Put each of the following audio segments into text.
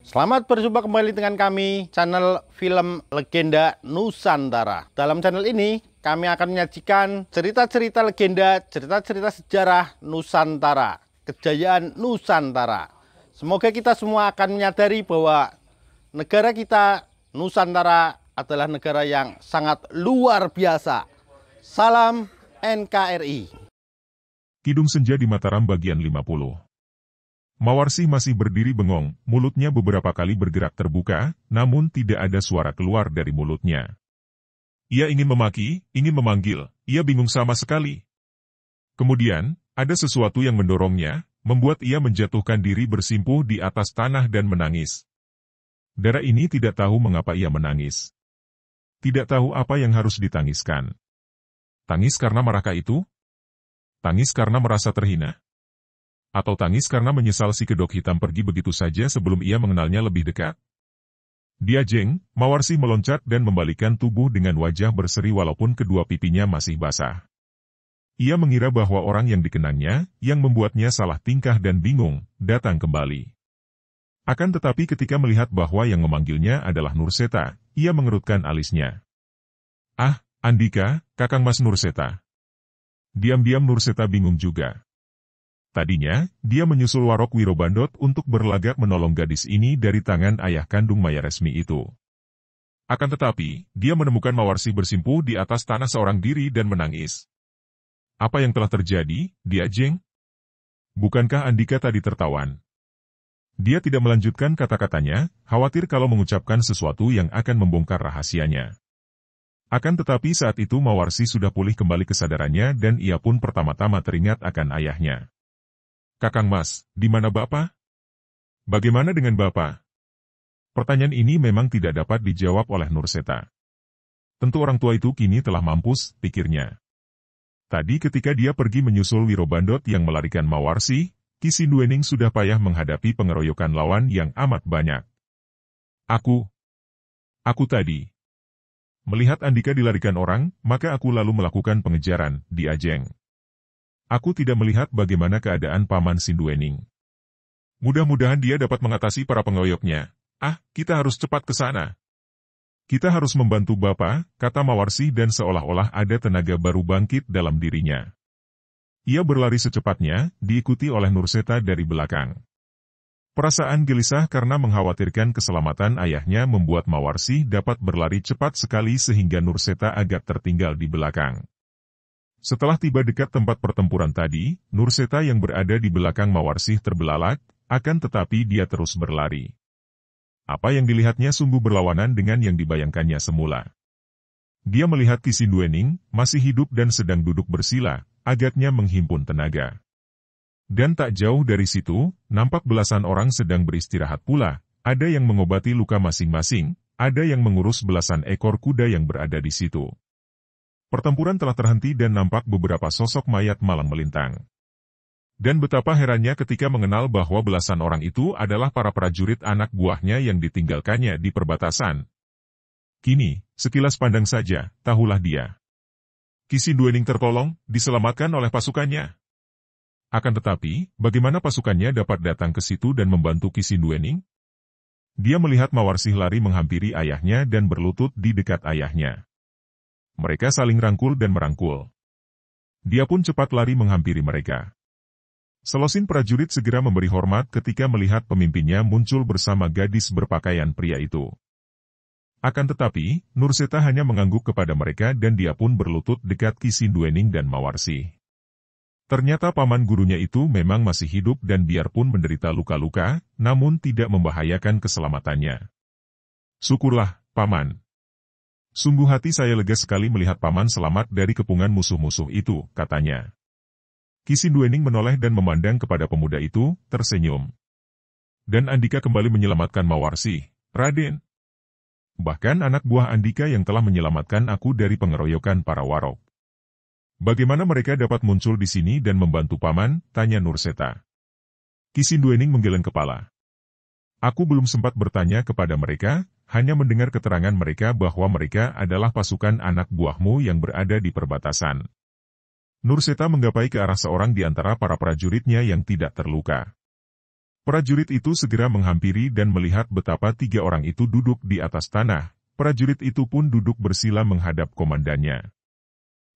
Selamat berjumpa kembali dengan kami, channel Film Legenda Nusantara. Dalam channel ini, kami akan menyajikan cerita-cerita legenda, cerita-cerita sejarah Nusantara, kejayaan Nusantara. Semoga kita semua akan menyadari bahwa negara kita, Nusantara, adalah negara yang sangat luar biasa. Salam NKRI. Kidung Senja di Mataram bagian 50. Mawarsi masih berdiri bengong, mulutnya beberapa kali bergerak terbuka, namun tidak ada suara keluar dari mulutnya. Ia ingin memaki, ingin memanggil, ia bingung sama sekali. Kemudian, ada sesuatu yang mendorongnya, membuat ia menjatuhkan diri bersimpuh di atas tanah dan menangis. Dara ini tidak tahu mengapa ia menangis. Tidak tahu apa yang harus ditangiskan. Tangis karena marahkah itu? Tangis karena merasa terhina? Atau tangis karena menyesal si kedok hitam pergi begitu saja sebelum ia mengenalnya lebih dekat? Diajeng, Mawarsi meloncat dan membalikkan tubuh dengan wajah berseri walaupun kedua pipinya masih basah. Ia mengira bahwa orang yang dikenangnya, yang membuatnya salah tingkah dan bingung, datang kembali. Akan tetapi ketika melihat bahwa yang memanggilnya adalah Nurseta, ia mengerutkan alisnya. Ah, Andika, Kakang Mas Nurseta. Diam-diam Nurseta bingung juga. Tadinya, dia menyusul Warok Wirobandot untuk berlagak menolong gadis ini dari tangan ayah kandung Maya Resmi itu. Akan tetapi, dia menemukan Mawarsi bersimpuh di atas tanah seorang diri dan menangis. Apa yang telah terjadi, Diajeng? Bukankah Andika tadi tertawan? Dia tidak melanjutkan kata-katanya, khawatir kalau mengucapkan sesuatu yang akan membongkar rahasianya. Akan tetapi saat itu Mawarsi sudah pulih kembali kesadarannya dan ia pun pertama-tama teringat akan ayahnya. Kakang Mas, di mana Bapak? Bagaimana dengan Bapak? Pertanyaan ini memang tidak dapat dijawab oleh Nurseta. Tentu orang tua itu kini telah mampus, pikirnya. Tadi ketika dia pergi menyusul Wirobandot yang melarikan Mawarsi, Ki Sinduening sudah payah menghadapi pengeroyokan lawan yang amat banyak. Aku tadi. Melihat Andika dilarikan orang, maka aku lalu melakukan pengejaran, Diajeng. Aku tidak melihat bagaimana keadaan Paman Sinduening. Mudah-mudahan dia dapat mengatasi para pengeroyoknya. Ah, kita harus cepat ke sana. Kita harus membantu Bapak, kata Mawarsi dan seolah-olah ada tenaga baru bangkit dalam dirinya. Ia berlari secepatnya, diikuti oleh Nurseta dari belakang. Perasaan gelisah karena mengkhawatirkan keselamatan ayahnya membuat Mawarsi dapat berlari cepat sekali sehingga Nurseta agak tertinggal di belakang. Setelah tiba dekat tempat pertempuran tadi, Nurseta yang berada di belakang Mawarsi terbelalak, akan tetapi dia terus berlari. Apa yang dilihatnya sungguh berlawanan dengan yang dibayangkannya semula. Dia melihat Ki Sinduening, masih hidup dan sedang duduk bersila, agaknya menghimpun tenaga. Dan tak jauh dari situ, nampak belasan orang sedang beristirahat pula, ada yang mengobati luka masing-masing, ada yang mengurus belasan ekor kuda yang berada di situ. Pertempuran telah terhenti dan nampak beberapa sosok mayat malang melintang. Dan betapa herannya ketika mengenal bahwa belasan orang itu adalah para prajurit anak buahnya yang ditinggalkannya di perbatasan. Kini, sekilas pandang saja, tahulah dia. Ki Sinduening tertolong, diselamatkan oleh pasukannya. Akan tetapi, bagaimana pasukannya dapat datang ke situ dan membantu Ki Sinduening? Dia melihat Mawarsi lari menghampiri ayahnya dan berlutut di dekat ayahnya. Mereka saling rangkul dan merangkul. Dia pun cepat lari menghampiri mereka. Selosin prajurit segera memberi hormat ketika melihat pemimpinnya muncul bersama gadis berpakaian pria itu. Akan tetapi, Nurseta hanya mengangguk kepada mereka dan dia pun berlutut dekat Ki Sinduening dan Mawarsi. Ternyata paman gurunya itu memang masih hidup dan biarpun menderita luka-luka, namun tidak membahayakan keselamatannya. Syukurlah, Paman. Sungguh hati saya lega sekali melihat Paman selamat dari kepungan musuh-musuh itu, katanya. Ki Sinduening menoleh dan memandang kepada pemuda itu, tersenyum. Dan Andika kembali menyelamatkan Mawarsi, Raden. Bahkan anak buah Andika yang telah menyelamatkan aku dari pengeroyokan para warok. Bagaimana mereka dapat muncul di sini dan membantu Paman, tanya Nurseta. Ki Sinduening menggeleng kepala. Aku belum sempat bertanya kepada mereka, hanya mendengar keterangan mereka bahwa mereka adalah pasukan anak buahmu yang berada di perbatasan. Nurseta menggapai ke arah seorang di antara para prajuritnya yang tidak terluka. Prajurit itu segera menghampiri dan melihat betapa 3 orang itu duduk di atas tanah. Prajurit itu pun duduk bersila menghadap komandannya.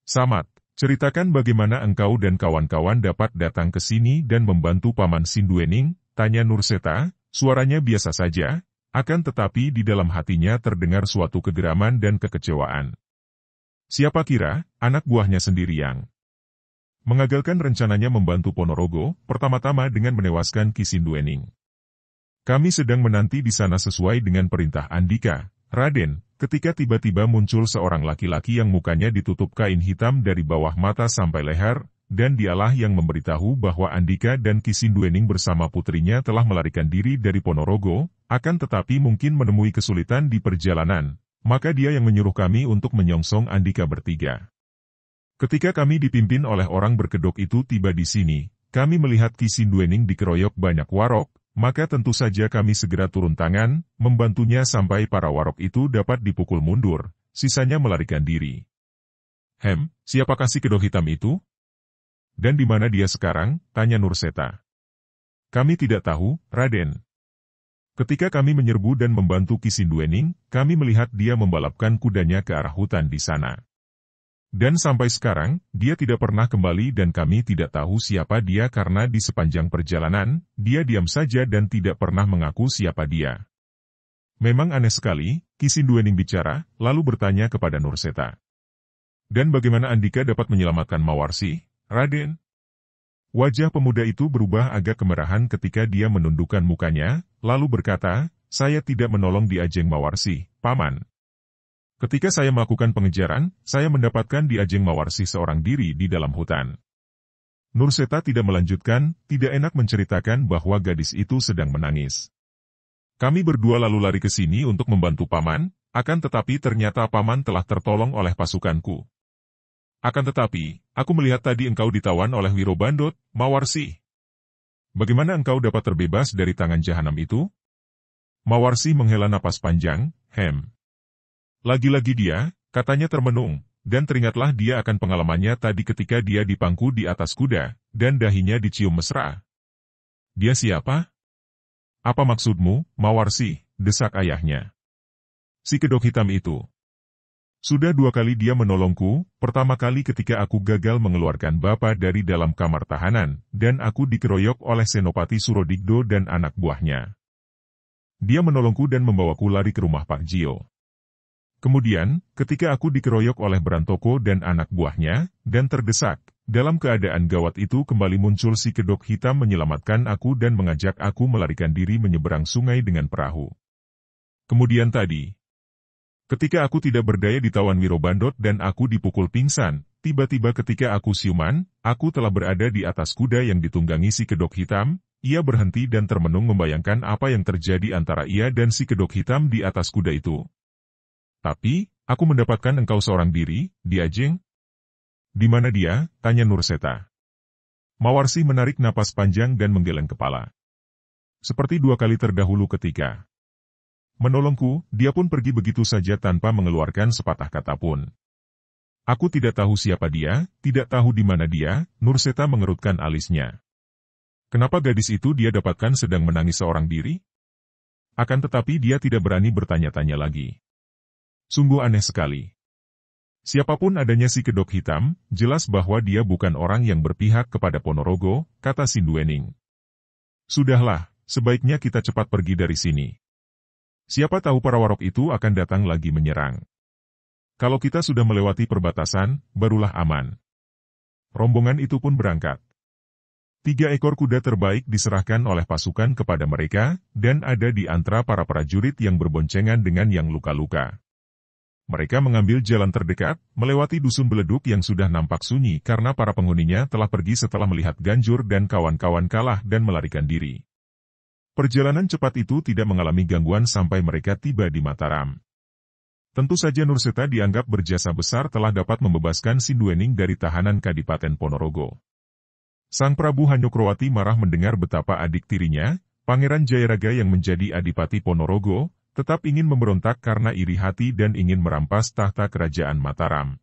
"Samad, ceritakan bagaimana engkau dan kawan-kawan dapat datang ke sini dan membantu Paman Sinduening?" tanya Nurseta. Suaranya biasa saja, akan tetapi di dalam hatinya terdengar suatu kegeraman dan kekecewaan. Siapa kira anak buahnya sendiri yang mengagalkan rencananya membantu Ponorogo, pertama-tama dengan menewaskan Ki Sinduening. "Kami sedang menanti di sana sesuai dengan perintah Andika, Raden," ketika tiba-tiba muncul seorang laki-laki yang mukanya ditutup kain hitam dari bawah mata sampai leher, dan dialah yang memberitahu bahwa Andika dan Ki Sinduening bersama putrinya telah melarikan diri dari Ponorogo, akan tetapi mungkin menemui kesulitan di perjalanan, maka dia yang menyuruh kami untuk menyongsong Andika bertiga. Ketika kami dipimpin oleh orang berkedok itu tiba di sini, kami melihat Ki Sinduening dikeroyok banyak warok, maka tentu saja kami segera turun tangan, membantunya sampai para warok itu dapat dipukul mundur, sisanya melarikan diri. Siapakah si kedok hitam itu? Dan di mana dia sekarang? Tanya Nurseta. Kami tidak tahu, Raden. Ketika kami menyerbu dan membantu Ki Sinduening, kami melihat dia membalapkan kudanya ke arah hutan di sana. Dan sampai sekarang, dia tidak pernah kembali dan kami tidak tahu siapa dia karena di sepanjang perjalanan, dia diam saja dan tidak pernah mengaku siapa dia. Memang aneh sekali, Ki Sinduening bicara, lalu bertanya kepada Nurseta. Dan bagaimana Andika dapat menyelamatkan Mawarsi, Raden? Wajah pemuda itu berubah agak kemerahan ketika dia menundukkan mukanya, lalu berkata, "Saya tidak menolong Di Ajeng Mawarsi, Paman. Ketika saya melakukan pengejaran, saya mendapatkan Di Ajeng Mawarsi seorang diri di dalam hutan." Nurseta tidak melanjutkan, tidak enak menceritakan bahwa gadis itu sedang menangis. "Kami berdua lalu lari ke sini untuk membantu Paman, akan tetapi ternyata Paman telah tertolong oleh pasukanku. Akan tetapi, aku melihat tadi engkau ditawan oleh Wirobandot, Mawarsi. Bagaimana engkau dapat terbebas dari tangan jahanam itu?" Mawarsi menghela napas panjang, Lagi-lagi dia, katanya termenung, dan teringatlah dia akan pengalamannya tadi ketika dia dipangku di atas kuda, dan dahinya dicium mesra. "Dia siapa?" "Apa maksudmu, Mawarsi?" desak ayahnya. "Si kedok hitam itu. Sudah 2 kali dia menolongku, pertama kali ketika aku gagal mengeluarkan Bapa dari dalam kamar tahanan, dan aku dikeroyok oleh Senopati Surodigdo dan anak buahnya. Dia menolongku dan membawaku lari ke rumah Pak Jio. Kemudian, ketika aku dikeroyok oleh Brantoko dan anak buahnya, dan terdesak, dalam keadaan gawat itu kembali muncul si kedok hitam menyelamatkan aku dan mengajak aku melarikan diri menyeberang sungai dengan perahu. Kemudian tadi, ketika aku tidak berdaya ditawan Wirobandot dan aku dipukul pingsan, tiba-tiba ketika aku siuman, aku telah berada di atas kuda yang ditunggangi si kedok hitam." Ia berhenti dan termenung membayangkan apa yang terjadi antara ia dan si kedok hitam di atas kuda itu. "Tapi, aku mendapatkan engkau seorang diri, Di Ajeng." "Di mana dia?" tanya Nurseta. Mawarsi menarik napas panjang dan menggeleng kepala. "Seperti 2 kali terdahulu ketika menolongku, dia pun pergi begitu saja tanpa mengeluarkan sepatah kata pun. Aku tidak tahu siapa dia, tidak tahu di mana dia." Nurseta mengerutkan alisnya. "Kenapa gadis itu dia dapatkan sedang menangis seorang diri? Akan tetapi dia tidak berani bertanya-tanya lagi. Sungguh aneh sekali. Siapapun adanya si kedok hitam, jelas bahwa dia bukan orang yang berpihak kepada Ponorogo," kata Sinduening. "Sudahlah, sebaiknya kita cepat pergi dari sini. Siapa tahu para warok itu akan datang lagi menyerang. Kalau kita sudah melewati perbatasan, barulah aman." Rombongan itu pun berangkat. 3 ekor kuda terbaik diserahkan oleh pasukan kepada mereka, dan ada di antara para prajurit yang berboncengan dengan yang luka-luka. Mereka mengambil jalan terdekat, melewati dusun beleduk yang sudah nampak sunyi karena para penghuninya telah pergi setelah melihat Ganjur dan kawan-kawan kalah dan melarikan diri. Perjalanan cepat itu tidak mengalami gangguan sampai mereka tiba di Mataram. Tentu saja Nurseta dianggap berjasa besar telah dapat membebaskan Sinduening dari tahanan Kadipaten Ponorogo. Sang Prabu Hanyokrowati marah mendengar betapa adik tirinya, Pangeran Jayaraga yang menjadi Adipati Ponorogo, tetap ingin memberontak karena iri hati dan ingin merampas tahta kerajaan Mataram.